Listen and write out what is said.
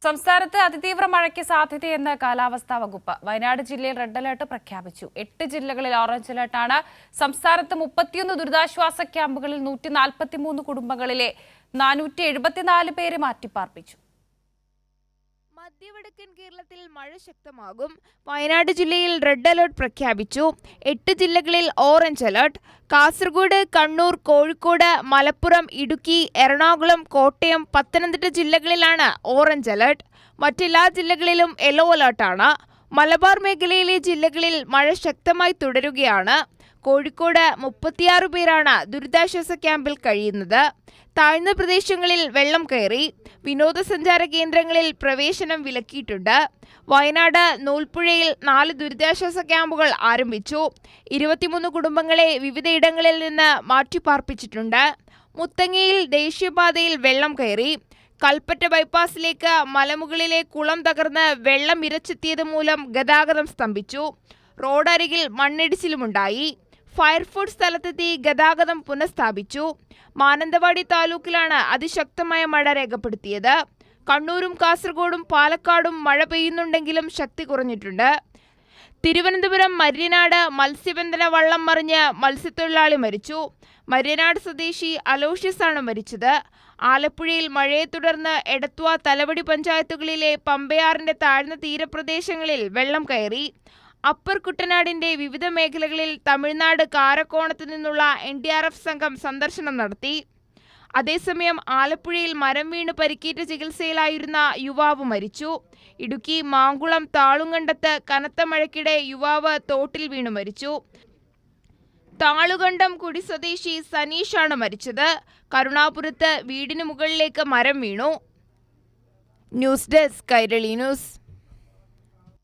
സംസ്ഥാനത്ത് അതിതീവ്ര മഴയ്ക്ക് സാധ്യതയെന്ന് കാലാവസ്ഥാ വകുപ്പ്. വയനാട് ജില്ലയിൽ റെഡ് അലർട്ട് പ്രഖ്യാപിച്ചു. 8 ജില്ലകളിൽ ഓറഞ്ച് അലർട്ടാണ്. സംസ്ഥാനത്ത് 31 ദുരിതാശ്വാസ ക്യാമ്പുകളിൽ 143 കുടുംബങ്ങളിലെ 474 പേരെ മാറ്റിപ്പാർപ്പിച്ചു. മധ്യവടക്കൻ കേരളത്തിൽ മഴ ശക്തമാകും. വയനാട് ജില്ലയിൽ റെഡ് അലർട്ട് പ്രഖ്യാപിച്ചു. 8 ജില്ലകളിൽ ഓറഞ്ച് അലർട്ട്. കാസർഗോഡ്, കണ്ണൂർ, കോഴിക്കോട്, മലപ്പുറം, ഇടുക്കി, എറണാകുളം, കോട്ടയം, പത്തനംതിട്ട ജില്ലകളിലാണ് ഓറഞ്ച് അലർട്ട്. മറ്റെല്ലാ ജില്ലകളിലും യെല്ലോ അലർട്ടാണ്. മലബാർ മേഖലയിലെ ജില്ലകളിൽ മഴ ശക്തമായി തുടരുകയാണ്. കോഴിക്കോട് 36 പേരാണ് ദുരിതാശ്വാസ ക്യാമ്പിൽ കഴിയുന്നത്. താഴ്ന്ന പ്രദേശങ്ങളിൽ വെള്ളം കയറി. വിനോദസഞ്ചാര കേന്ദ്രങ്ങളിൽ പ്രവേശനം വിലക്കിയിട്ടുണ്ട്. വയനാട് നൂൽപ്പുഴയിൽ 4 ദുരിതാശ്വാസ ക്യാമ്പുകൾ ആരംഭിച്ചു. 23 കുടുംബങ്ങളെ വിവിധയിടങ്ങളിൽ നിന്ന് മാറ്റിപ്പാർപ്പിച്ചിട്ടുണ്ട്. മുത്തങ്ങയിൽ ദേശീയപാതയിൽ വെള്ളം കയറി. കൽപ്പറ്റ ബൈപ്പാസിലേക്ക് മലമുകളിലെ കുളം തകർന്ന് വെള്ളം ഇരച്ചെത്തിയത് മൂലം ഗതാഗതം സ്തംഭിച്ചു. റോഡരികിൽ മണ്ണിടിച്ചിലുമുണ്ടായി. ഫയർഫോഴ്സ് സ്ഥലത്തെത്തി ഗതാഗതം പുനഃസ്ഥാപിച്ചു. മാനന്തവാടി താലൂക്കിലാണ് അതിശക്തമായ മഴ രേഖപ്പെടുത്തിയത്. കണ്ണൂരും കാസർഗോഡും പാലക്കാടും മഴ പെയ്യുന്നുണ്ടെങ്കിലും ശക്തി കുറഞ്ഞിട്ടുണ്ട്. തിരുവനന്തപുരം മര്യനാട് മത്സ്യബന്ധന വള്ളം മറിഞ്ഞ് മത്സ്യത്തൊഴിലാളി മരിച്ചു. മര്യനാട് സ്വദേശി അലോഷ്യസ് ആണ് മരിച്ചത്. ആലപ്പുഴയിൽ മഴയെ തുടർന്ന് എടത്വ, തലവടി പഞ്ചായത്തുകളിലെ പമ്പയാറിന്റെ താഴ്ന്ന തീരപ്രദേശങ്ങളിൽ വെള്ളം കയറി. അപ്പർ കുട്ടനാടിന്റെ വിവിധ മേഖലകളിൽ തമിഴ്നാട് കാരക്കോണത്തു നിന്നുള്ള NDRF സംഘം സന്ദർശനം നടത്തി. അതേസമയം ആലപ്പുഴയിൽ മരം വീണ് പരിക്കേറ്റ് ചികിത്സയിലായിരുന്ന യുവാവ് മരിച്ചു. ഇടുക്കി മാങ്കുളം താളുകണ്ടത്ത് കനത്ത മഴയ്ക്കിടെ യുവാവ് തോട്ടിൽ വീണു മരിച്ചു. താളുകണ്ടം കുടി സ്വദേശി സനീഷാണ് മരിച്ചത്. കരുണാപുരത്ത് വീടിന് മുകളിലേക്ക് മരം വീണു. News desk Kairali news.